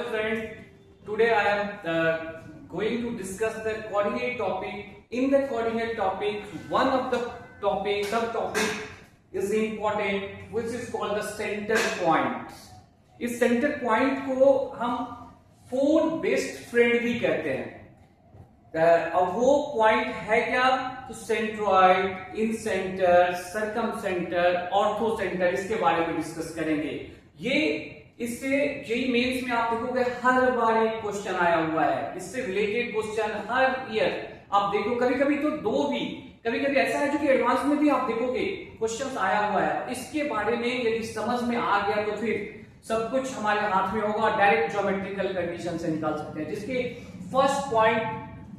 Friend, today I am going to discuss the coordinate topic. In the coordinate topic, one of the subtopic is important, which is called the center point. इस center point को हम four best friend भी कहते हैं। अब वो point है क्या? तो सेंट्रॉइड, इन सेंटर, सरकम सेंटर, ऑर्थो सेंटर, इसके बारे में डिस्कस करेंगे। ये इससे जेईई मेंस में आप देखोगे हर बार एक क्वेश्चन आया हुआ है, इससे रिलेटेड क्वेश्चन हर ईयर आप देखो, कभी कभी तो दो भी, कभी कभी ऐसा है जो कि एडवांस में भी आप देखोगे क्वेश्चन आया हुआ है। इसके बारे में यदि समझ में आ गया तो फिर सब कुछ हमारे हाथ में होगा, डायरेक्ट ज्योमेट्रिकल कंडीशन से निकाल सकते हैं। जिसके फर्स्ट पॉइंट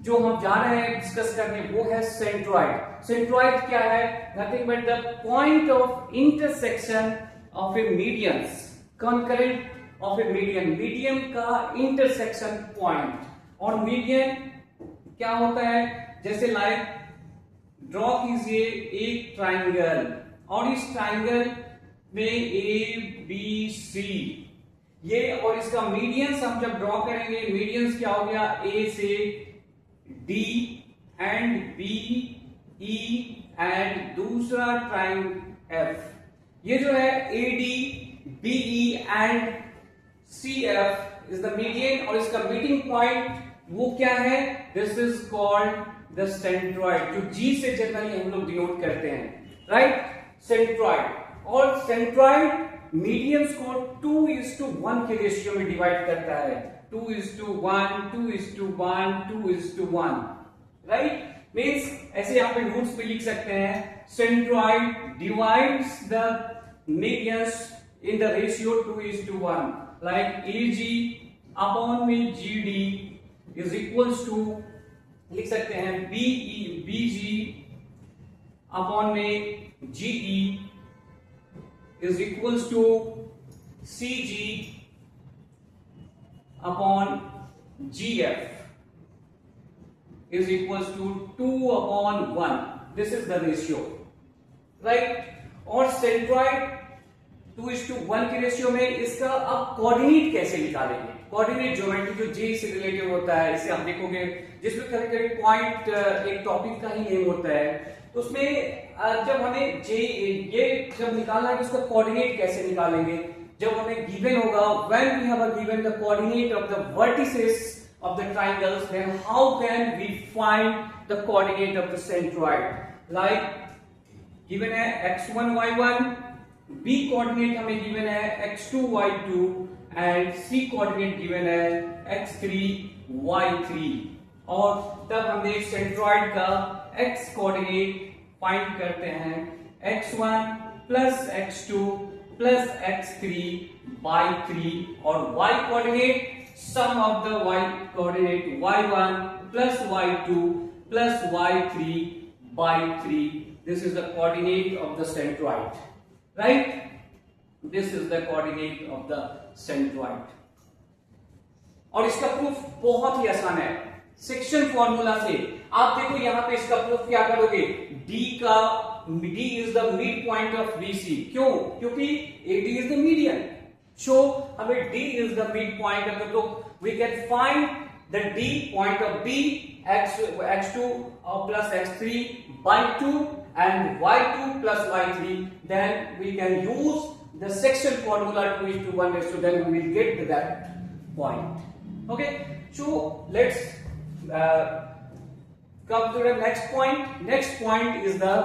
जो हम जा रहे हैं डिस्कस करने वो है सेंट्रॉइड। सेंट्रॉइड क्या है? Nothing but the point of intersection of A medians, concurrent of A median, median का इंटरसेक्शन पॉइंट। और मीडियन क्या होता है? जैसे लाइक ड्रॉ कीजिए एक ट्राइंगल, और इस ट्राइंगल में ए बी सी ये, और इसका मीडियंस हम जब ड्रॉ करेंगे, मीडियंस क्या हो गया? ए से D and B E and दूसरा ट्राइंगल एफ। ये जो है A D B E and C F is the median, और इसका मीटिंग पॉइंट वो क्या है? This is called the centroid, जो जी से जनरली हम लोग डिनोट करते हैं, राइट? सेंट्रॉइड। और सेंट्रॉइड मीडियंस को 2:1 के रेशियो में डिवाइड करता है, 2:1, 2:1, 2:1, राइट? मीन्स ऐसे यहां पे नोट्स पे लिख सकते हैं, centroid divides the medians in the ratio 2:1, like AG upon में GD is equals to, लिख सकते हैं BG upon में GE is equals to CG upon GF is equals to 2:1. This is the ratio, right? और centroid 2:1 के ratio में इसका अब कोऑर्डिनेट कैसे निकालेंगे? कोऑर्डिनेट ज्योमेट्री जो जे से रिलेटेड होता है, इसे आप देखोगे जिसमें कभी कभी पॉइंट एक टॉपिक का ही नेम होता है, तो उसमें जब हमें जे ये जब निकालना है तो उसका कोऑर्डिनेट कैसे निकालेंगे? जब हमें गिवन होगा, when we have given the coordinate of the vertices of the triangles, then how can we find the coordinate of the centroid? Like given है x1 y1, b कोऑर्डिनेट हमें गिवन है x2 y2 and c coordinate given है x3 y3, और तब हमने centroid का x coordinate find करते हैं, x1 plus x2 plus x3 by 3, और y coordinate sum of the y coordinate y1 plus y2 plus y3 by 3. This is the coordinate of the centroid. Right? This is the coordinate of the centroid. और इसका proof बहुत ही आसान है, section formula से। आप देखो यहां पे इसका प्रूफ क्या करोगे? D is the mid point of BC। क्यों? क्योंकि AD is the median, so हमें D is the mid point of the, तो we can find the D point of B x2 plus x3 by 2 and y2 plus y3, then we can use the section formula 2:1 ratio, then we will get to that point. Okay, so let's come to the next point. Next point is the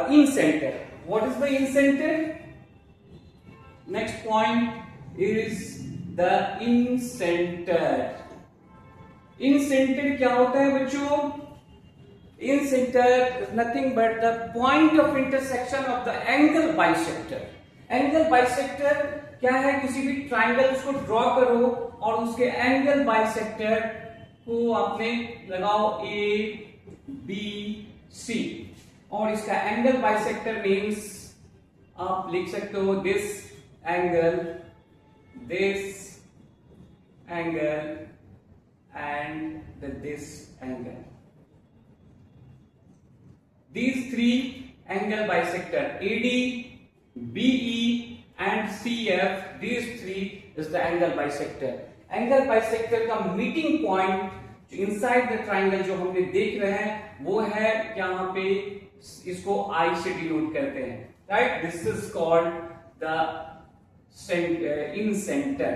in center. What is the in center? Next point is the in center. In center क्या होता है बच्चों? In center is nothing but the point of intersection of the angle bisector. Angle bisector क्या है? किसी भी triangle को draw करो और उसके एंगल बाइसेक्टर को आपने लगाओ A B C, और इसका एंगल बाइसेक्टर मीन्स आप लिख सकते हो this angle and this angle. These three angle bisector AD, BE and CF, these three is the angle bisector. Angle bisector का meeting point inside the triangle जो हमने देख रहे हैं वो है यहाँ पे, इसको आई से डिनोट करते हैं, right. This is called the in centre,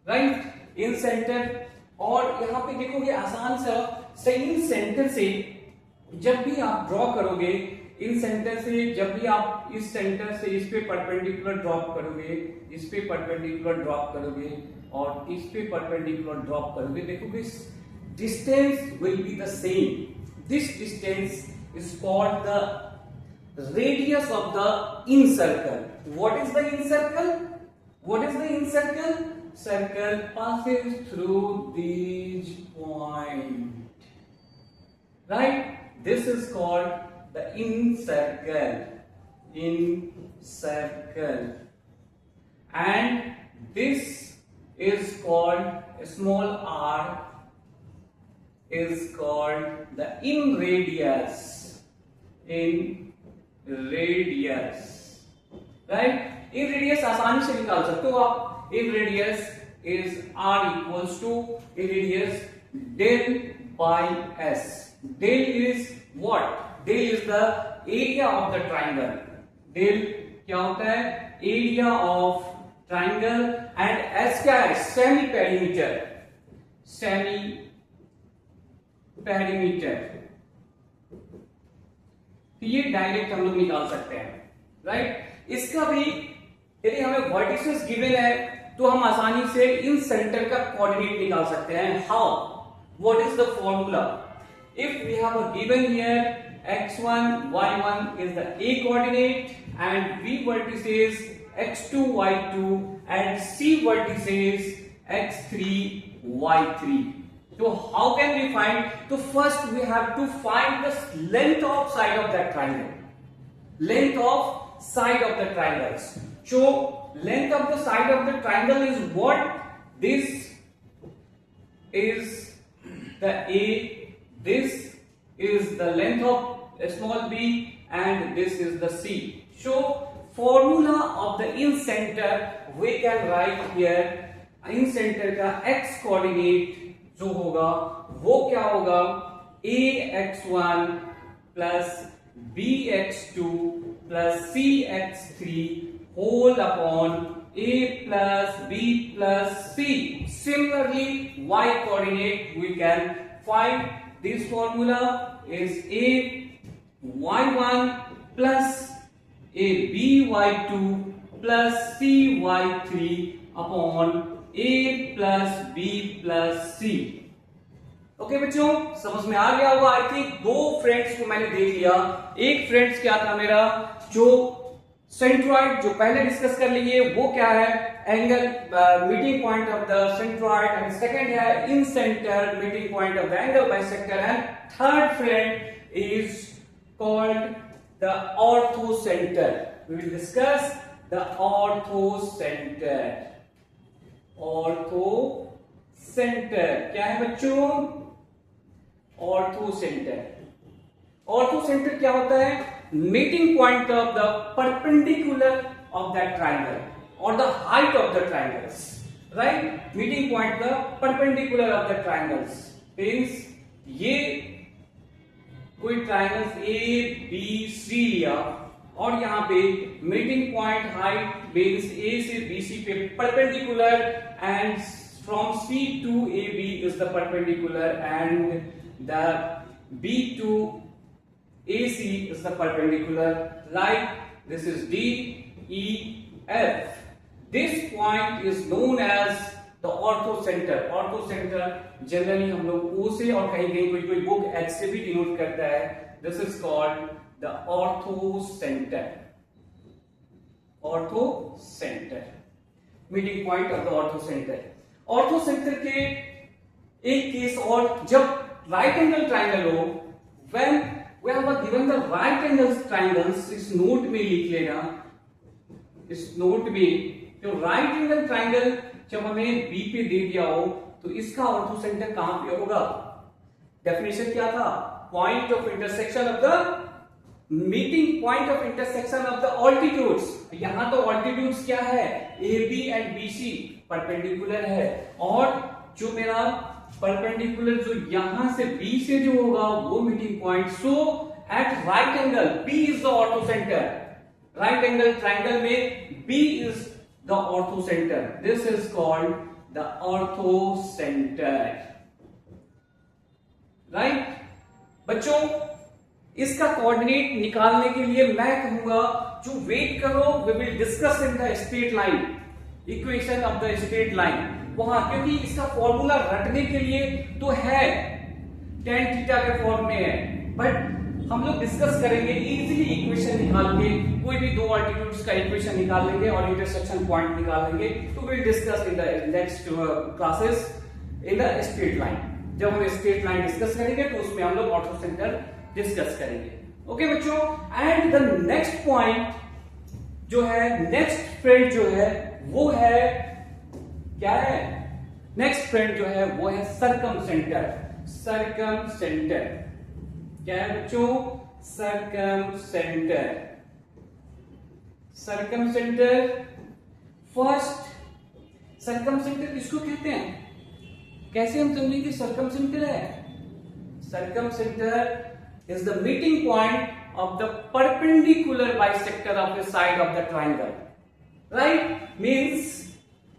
right, in centre. और यहां पे देखोगे आसान सा इन सेंटर से जब भी आप ड्रॉ करोगे, इन सेंटर से जब भी आप इस सेंटर से इस पे परपेंडिकुलर ड्रॉप करोगे, इस पे परपेंडिकुलर ड्रॉप करोगे और इस पे परपेंडिकुलर ड्रॉप करोगे, देखोगे distance will be the same. This distance is called the radius of the incircle. What is the incircle? What is the incircle? Circle passes through these points, right? This is called the incircle. Incircle, and this is called a small r is called the in radius. In radius, right. In radius आसानी से निकाल सकते हो आप. In radius is R equals to in radius del by S. Del is what? Del is the area of the triangle. Del क्या होता है? Area of triangle. And S क्या है? Semi perimeter. Semi perimeter. ये direct हम लोग निकाल सकते हैं, राइट. इसका भी यदि हमें वर्टिसेस गिवन है तो हम आसानी से इन सेंटर का कोऑर्डिनेट निकाल सकते हैं. How? What is the formula? If we have a given here x1 y1 is the a coordinate and b vertices x2 y2 and c vertices x3 y3. So how can we find? So first we have to find the length of side of that triangle. Length of side of the triangles. So length of the side of the triangle is what? This is the A. This is the length of small b and this is the C. So formula of the in center we can write here. In center का x coordinate जो होगा वो क्या होगा? ax1 plus bx2 plus cx3 whole upon a plus b plus c. Similarly, y coordinate we can find. This formula is ay1 plus a by2 plus cy3 upon a plus B plus C. Okay बच्चों, समझ में आ गया होगा. I think दो friends को मैंने देख लिया. एक फ्रेंड्स क्या था मेरा, जो सेंट्रॉइड जो पहले डिस्कस कर लिए वो क्या है? Angle meeting point of the centroid. And second है incentre meeting point of the angle bisector. And third friend is called the orthocentre. We will discuss the orthocentre. Orthocentre क्या है बच्चों? Ortho centre. Orthocentre क्या होता है? Meeting point of the perpendicular of that triangle और the height of the triangles, right. Meeting point the perpendicular of the triangles means ये कोई triangles A B C लिया और यहां पे meeting point height means A से B C पे perpendicular and from C to A B is the perpendicular and the B to A C is the perpendicular, right. This is D E F. This point is known as the orthocentre. Orthocentre generally हम लोग ओ से और कहीं कहीं कोई book H से भी denote करता है. This is called the ortho center. Ortho center, meeting point of the ortho center. Ortho center के एक केस और, जब right angle triangle हो, when we have given the right angle triangles, इस नोट में लिख लेना, इस नोट में जो right angle triangle जब हमें B पे दे दिया हो तो इसका ortho center कहां पे होगा? डेफिनेशन क्या था? Point of intersection of the meeting point of intersection of the altitudes. यहां तो ऑल्टीट्यूड्स क्या है, A B and B C perpendicular है, और जो मेरा परपेंडिकुलर जो यहां से बी से जो होगा वो meeting point, so at right angle B is the orthocentre. Right angle triangle में B is the orthocentre, this is called the orthocentre. Right बच्चों, इसका कोऑर्डिनेट निकालने के लिए मैं कहूंगा जो वेट करो, we will discuss in the straight line, equation of the straight line वहां, क्योंकि इसका फॉर्मूला रटने के लिए तो है tan थीटा के फॉर्म में है, बट हम लोग डिस्कस करेंगे इजीली इक्वेशन निकाल के, कोई भी दो ऑल्टीट्यूड्स का इक्वेशन निकाल लेंगे और इंटरसेक्शन पॉइंट निकाल लेंगे। तो will discuss in the next classes in the straight line. जब हम स्ट्रेट लाइन डिस्कस करेंगे तो उसमें हम लोग ऑर्थो सेंटर डिस्कस करेंगे। ओके बच्चों, एंड द नेक्स्ट पॉइंट जो है, नेक्स्ट फ्रेंड जो है वो है क्या है, नेक्स्ट फ्रेंड जो है वो है सर्कम सेंटर। सर्कम सेंटर क्या है बच्चों, circum centre. Circum centre first, circum centre किसको कहते हैं, कैसे हम समझेंगे सर्कम सेंटर है, circum centre is the meeting point of the perpendicular bisector of the side of the triangle. Right? Means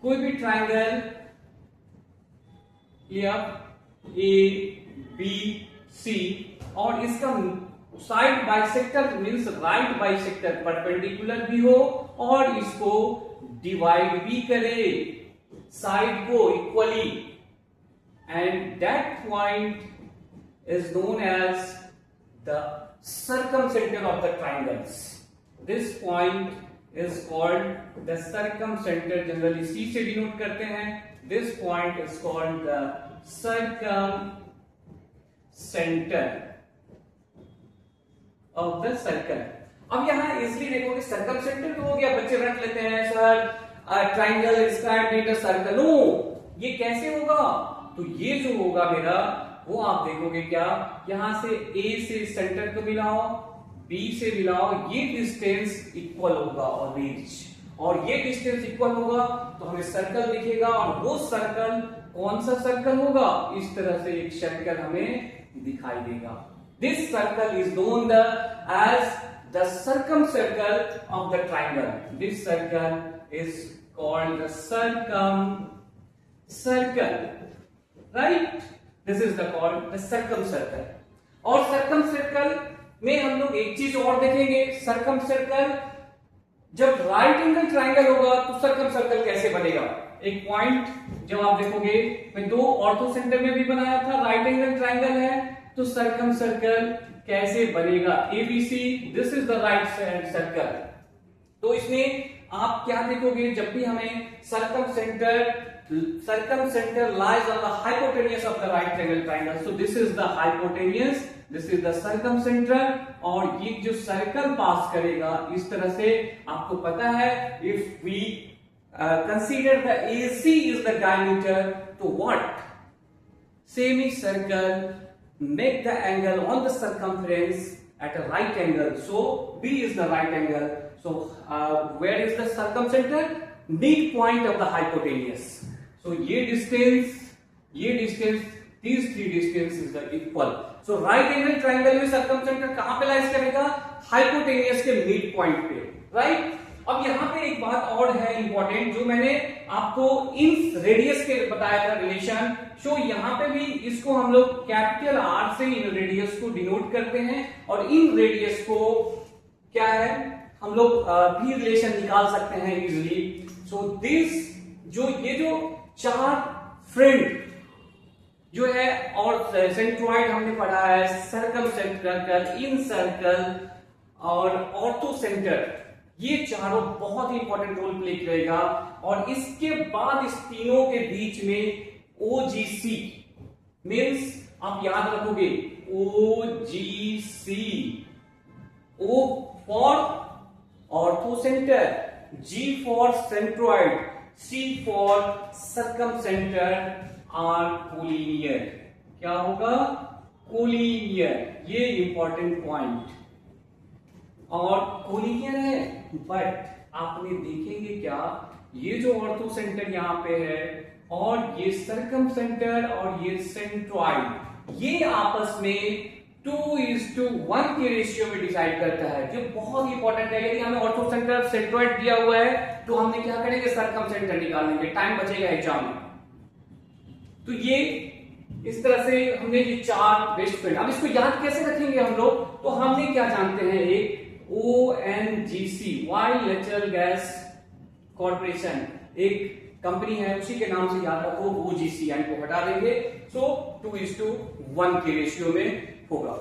कोई भी triangle लिया A, B, C और इसका side bisector means right bisector perpendicular भी हो और इसको डिवाइड भी करे साइड को equally, and that point is known as the circumcenter of the triangles. This point is called the circumcenter, generally C से denote करते हैं। This point is called the circumcenter of the circle. अब यहाँ इसलिए देखोगे circumcenter तो हो गया, बच्चे रख लेते हैं sir triangle described in a circle। No, ये कैसे होगा, तो ये जो होगा मेरा वो आप देखोगे क्या, यहां से A से सेंटर को मिलाओ, B से मिलाओ, ये डिस्टेंस इक्वल होगा ऑलवेज, और ये डिस्टेंस इक्वल होगा तो हमें सर्कल दिखेगा, और वो सर्कल कौन सा सर्कल होगा, इस तरह से एक सर्कल हमें दिखाई देगा। This circle is known as the circumcircle of the triangle. This circle is called the circumcircle. Right, this is the called the circumcircle. और सर्कम सर्कल में हम लोग एक चीज और देखेंगे, सर्कम सर्कल जब राइट एंगल ट्राइंगल होगा तो सर्कम सर्कल कैसे बनेगा। एक पॉइंट जब आप देखोगे, मैं दो ऑर्थो सेंटर में भी बनाया था, राइट एंगल ट्राइंगल है, तो सर्कम सर्कल कैसे बनेगा, ABC, this is the right circle. तो इसमें आप क्या देखोगे, जब भी हमें circum centre lies on the hypotenuse of the right angle triangle, so this is the hypotenuse, this is the circumcenter, और ये जो सर्कल पास करेगा इस तरह से, आपको पता है if we consider the AC is the diameter, तो what, semicircle make the angle on the circumference at a right angle, so B is the right angle, so where is the circumcenter, midpoint of the hypotenuse, so ये distance, these three distance is the equal, so right angle triangle में circumcenter कहां पे lies करेगा, hypotenuse के mid point पे। Right, अब यहां पे एक बात और है इंपॉर्टेंट, जो मैंने आपको इन रेडियस के बताया था रिलेशन, सो यहां पे भी इसको हम लोग कैपिटल R से इन रेडियस को डिनोट करते हैं, और इन रेडियस को क्या है, हम लोग भी रिलेशन निकाल सकते हैं इजिली। सो दिस ये जो चार फ्रेंड जो है, और सेंट्रॉइड हमने पढ़ा है, सर्कम सर्कल, इन सर्कल और ऑर्थो सेंटर, ये चारों बहुत ही इंपॉर्टेंट रोल प्ले करेगा। और इसके बाद इस तीनों के बीच में OGC मींस आप याद रखोगे, OGC, O for ortho centre, G for centroid, C for circum centre, R collinear. क्या होगा, कोलिनियर। ये इंपॉर्टेंट पॉइंट, और कोलिनियर है, बट आपने देखेंगे क्या, ये जो ऑर्थो सेंटर यहाँ पे है और ये सरकम सेंटर और ये सेंट्रॉइड, ये आपस में 2:1 के रेशियो में डिसाइड करता है। जो बहुत इंपॉर्टेंट है, यदि हमें ऑर्थो सेंटर सेंट्रॉइड दिया हुआ है तो हमने क्या करेंगे, सरकम सेंटर निकाल लेंगे, टाइम बचेगा एग्जाम में। तो ये इस तरह से हमने ये 4 बेस्ट फ्रेंड, अब इसको याद कैसे रखेंगे हम लोग, तो हमने क्या जानते हैं, एक ONGC wild natural gas corporation एक कंपनी है, उसी के नाम से याद रखो, OGC को हटा देंगे, सो 2:1 के रेशियो में होगा,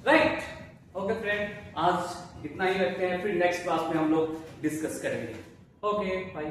राइट। ओके फ्रेंड, आज इतना ही रखते हैं, फिर नेक्स्ट क्लास में हम लोग डिस्कस करेंगे। Okay bye.